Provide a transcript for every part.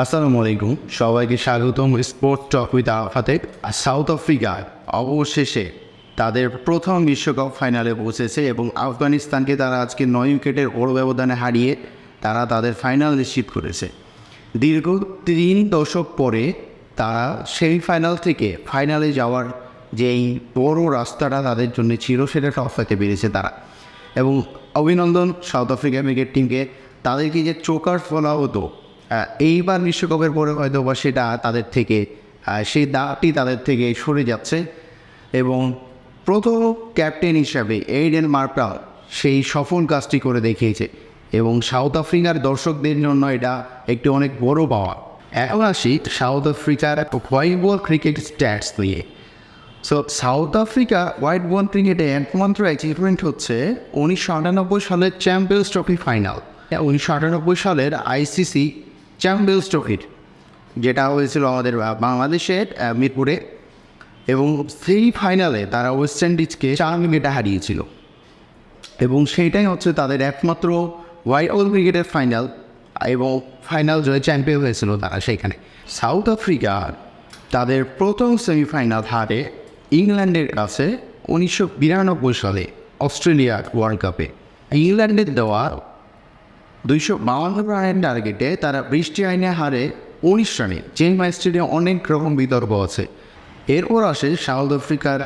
আসসালামু আলাইকুম, সবাইকে স্বাগতম স্পোর্টস টক উইথ আরাফাতে। সাউথ আফ্রিকা অবশেষে তাদের প্রথম বিশ্বকাপ ফাইনালে পৌঁছেছে এবং আফগানিস্তানকে তারা আজকে 9 উইকেটের বড় ব্যবধানে হারিয়ে তারা তাদের ফাইনাল নিশ্চিত করেছে। দীর্ঘ 3 দশক পরে তারা সেমিফাইনাল থেকে ফাইনালে যাওয়ার যেই বড় রাস্তাটা তাদের জন্য ছিল সেটা টপকাতে পেরেছে তারা। এবং অভিনন্দন সাউথ আফ্রিকা ক্রিকেট টিমকে। তাদেরকে যে চোকার বলা হতো, এইবার বিশ্বকাপের পরে হয়তো বা সেটা তাদের থেকে সেই দাগটি তাদের থেকে সরে যাচ্ছে এবং প্রথম ক্যাপ্টেন হিসাবে এইডেন মার্ক্রাম সেই সফল কাজটি করে দেখিয়েছে এবং সাউথ আফ্রিকার দর্শকদের জন্য এটা একটি অনেক বড় পাওয়া। এখন আসি সাউথ আফ্রিকার হোয়াইট বল ক্রিকেট স্ট্যাটস নিয়ে। সাউথ আফ্রিকা হোয়াইট বল ক্রিকেটে একমাত্র অ্যাচিভমেন্ট হচ্ছে 1998 সালের চ্যাম্পিয়ন্স ট্রফি ফাইনাল। 1998 সালের আইসিসি চ্যাম্পিয়ন্স ট্রফির যেটা হয়েছিল আমাদের বাংলাদেশের মিরপুরে, এবং সেই ফাইনালে তারা ওয়েস্ট ইন্ডিজকে 4 উইকেটে হারিয়েছিল এবং সেইটাই হচ্ছে তাদের একমাত্র হোয়াইট বল ক্রিকেটের ফাইনাল এবং ফাইনাল জয়ে চ্যাম্পিয়ন হয়েছিল তারা সেইখানে। সাউথ আফ্রিকা তাদের প্রথম সেমিফাইনাল হারে ইংল্যান্ডের কাছে 1992 সালে অস্ট্রেলিয়া ওয়ার্ল্ড কাপে। ইংল্যান্ডের দেওয়া 252 রানের টার্গেটে তারা বৃষ্টি আইনে হারে 19 রানে, যে ম্যাচটি নিয়ে অনেক রকম বিতর্ক আছে। এরপর আসে সাউথ আফ্রিকার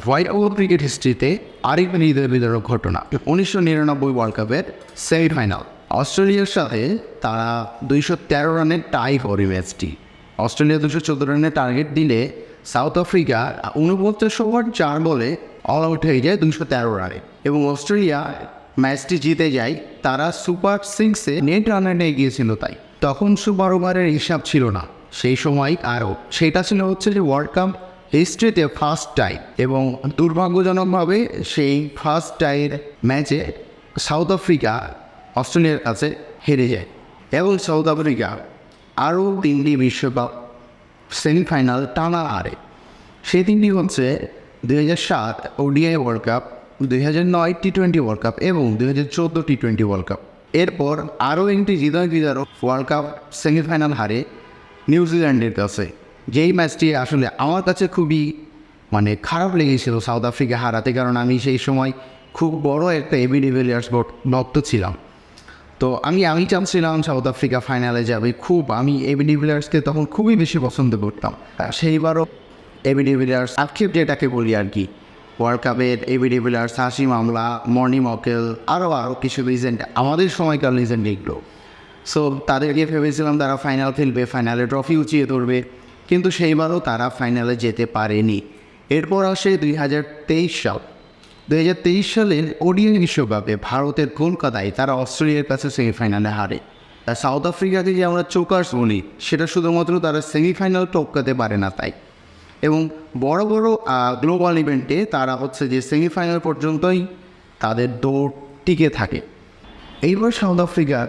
হোয়াইট বল ক্রিকেট হিস্ট্রিতে আরেকটি বিতর্ক ঘটনা, 1999 ওয়ার্ল্ড কাপের সেমিফাইনাল। অস্ট্রেলিয়ার সাথে তারা 213 রানের টাই করে ম্যাচটি। অস্ট্রেলিয়া 214 রানের টার্গেট দিলে সাউথ আফ্রিকা 49 ওভার 4 বলে অল আউট হয়ে যায় 213 রানে এবং অস্ট্রেলিয়া ম্যাচটি জিতে যায়। তারা সুপার 6-এ নেট রানে এগিয়েছিল, তাই তখন সুপার ওভারের হিসাব ছিল না সেই সময়। আরও সেটা ছিল হচ্ছে যে ওয়ার্ল্ড কাপ হিস্ট্রিতে ফার্স্ট টাই, এবং দুর্ভাগ্যজনকভাবে সেই ফার্স্ট টাইয়ের ম্যাচে সাউথ আফ্রিকা অস্ট্রেলিয়ার কাছে হেরে যায় এবং সাউথ আফ্রিকা আরও 3টি বিশ্বকাপ সেমিফাইনাল টানা হারে। সেই 3টি হচ্ছে 2007 ওডিআই ওয়ার্ল্ড কাপ, 2009 টি-20 ওয়ার্ল্ড কাপ এবং 2014 টি-20 ওয়ার্ল্ড কাপ। এরপর আরও একটি হৃদয় বিদারক ওয়ার্ল্ড কাপ সেমিফাইনাল হারে নিউজিল্যান্ডের কাছে, যেই ম্যাচটি আসলে আমার কাছে খুবই খারাপ লেগেছিল সাউথ আফ্রিকা হারাতে, কারণ আমি সেই সময় খুব বড় একটা এবি ডিভিলিয়ার্স ভক্ত ছিলাম। তো আমি চাচ্ছিলাম সাউথ আফ্রিকা ফাইনালে যাবে, আমি এবি ডিভিলিয়ার্সকে তখন খুবই বেশি পছন্দ করতাম। সেইবারও এবি ডিভিলিয়ার্স আক্ষেপ যেটাকে বলি আর কি, ওয়ার্ল্ড কাপের এবি ডিভিলিয়ার্স, হাশিম আমলা, মর্নি মকেল, আরও কিছু লিজেন্ড, আমাদের সময়কার লিজেন্ড এগুলো। তাদেরকে ভেবেছিলাম তারা ফাইনাল খেলবে, ফাইনালে ট্রফি উঁচিয়ে ধরবে, কিন্তু সেইবারও তারা ফাইনালে যেতে পারেনি। এরপর আসে 2023 সাল। 2023 সালের ওডিআই বিশ্বকাপে ভারতের কলকাতায় তারা অস্ট্রেলিয়ার কাছে সেমিফাইনালে হারে। সাউথ আফ্রিকাকে যে আমরা চোকার্স বলি, সেটা শুধুমাত্র তারা সেমিফাইনাল টপকাতে পারে না তাই, এবং বড় বড় গ্লোবাল ইভেন্টে তারা হচ্ছে যে সেমিফাইনাল পর্যন্তই তাদের দৌড় টিকে থাকে। এইবার সাউথ আফ্রিকার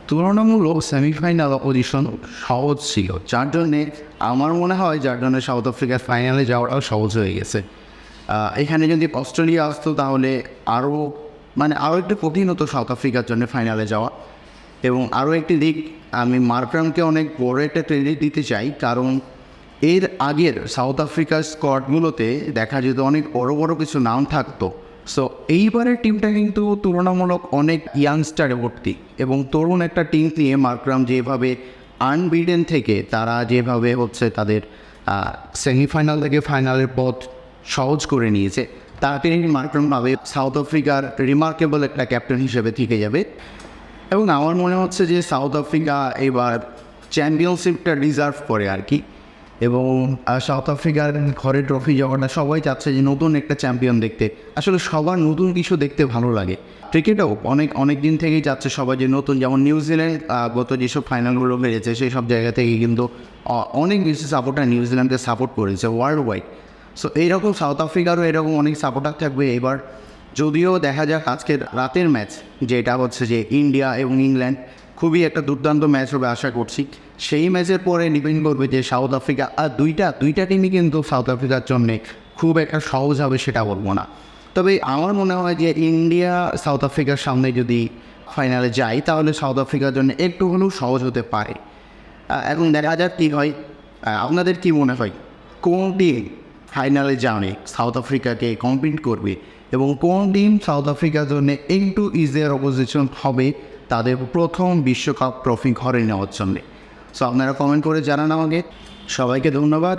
তুলনামূলক সেমিফাইনাল পজিশন সহজ ছিল, যার জন্যে আমার মনে হয় সাউথ আফ্রিকার ফাইনালে যাওয়াটাও সহজ হয়ে গেছে। এখানে যদি অস্ট্রেলিয়া আসতো তাহলে আরও একটু কঠিন হতো সাউথ আফ্রিকার জন্য ফাইনালে যাওয়া। এবং আরও একটি দিক, আমি মার্ক্রামকে অনেক বড় একটা ক্রেডিট দিতে চাই, কারণ এর আগের সাউথ আফ্রিকার স্কোয়াডগুলোতে দেখা যেত অনেক বড় বড় কিছু নাম থাকতো। এইবারের টিমটা কিন্তু তুলনামূলক অনেক ইয়াংস্টারে ভর্তি এবং তরুণ একটা টিম নিয়ে মার্ক্রাম যেভাবে আনবিডেন থেকে তারা যেভাবে হচ্ছে তাদের সেমিফাইনাল থেকে ফাইনালের পথ সহজ করে নিয়েছে, তাকে মার্ক্রাম ভাবে সাউথ আফ্রিকার রিমার্কেবল একটা ক্যাপ্টেন হিসেবে থেকে যাবে। এবং আমার মনে হচ্ছে যে সাউথ আফ্রিকা এবার চ্যাম্পিয়নশিপটা রিজার্ভ করে আর কি, এবং সাউথ আফ্রিকার ঘরে ট্রফি যাওয়াটা সবাই চাচ্ছে যে নতুন একটা চ্যাম্পিয়ন দেখতে। আসলে সবার নতুন কিছু দেখতে ভালো লাগে। ক্রিকেটেও অনেক দিন থেকেই যাচ্ছে সবাই যে নতুন, যেমন নিউজিল্যান্ড গত যেসব ফাইনালগুলো বেড়েছে সেই সব জায়গা থেকে কিন্তু অনেক বেশি সাপোর্টার নিউজিল্যান্ডকে সাপোর্ট করেছে ওয়ার্ল্ড ওয়াইড। এইরকম সাউথ আফ্রিকারও এরকম অনেক সাপোর্টার থাকবে এবার। যদিও দেখা যাক আজকের রাতের ম্যাচ যেটা হচ্ছে যে ইন্ডিয়া এবং ইংল্যান্ড, খুবই একটা দুর্দান্ত ম্যাচ হবে আশা করছি। সেই ম্যাচের পরে ডিপেন্ড করবে যে সাউথ আফ্রিকা, আর দুইটা টিমই কিন্তু সাউথ আফ্রিকার জন্যে খুব একটা সহজ হবে সেটা বলবো না। তবে আমার মনে হয় যে ইন্ডিয়া সাউথ আফ্রিকার সামনে যদি ফাইনালে যায় তাহলে সাউথ আফ্রিকার জন্য একটু হলেও সহজ হতে পারে। এখন দেখা যাক কী হয়। আপনাদের কি মনে হয় কোন টিম ফাইনালে যাবে সাউথ আফ্রিকাকে কম্পিট করবে এবং কোন টিম সাউথ আফ্রিকার জন্য একটু ইজিয়ার অপোজিশন হবে তাদের প্রথম বিশ্বকাপ ট্রফি ঘরে নেওয়ার জন্যে? সো আপনারা কমেন্ট করে জানান আমাকে। সবাইকে ধন্যবাদ।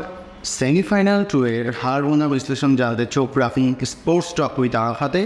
সেমিফাইনাল টু এর হার গোনা বিশ্লেষণ জানাতে চোখ রাখুন স্পোর্টস টক উইথ আরাফাতে।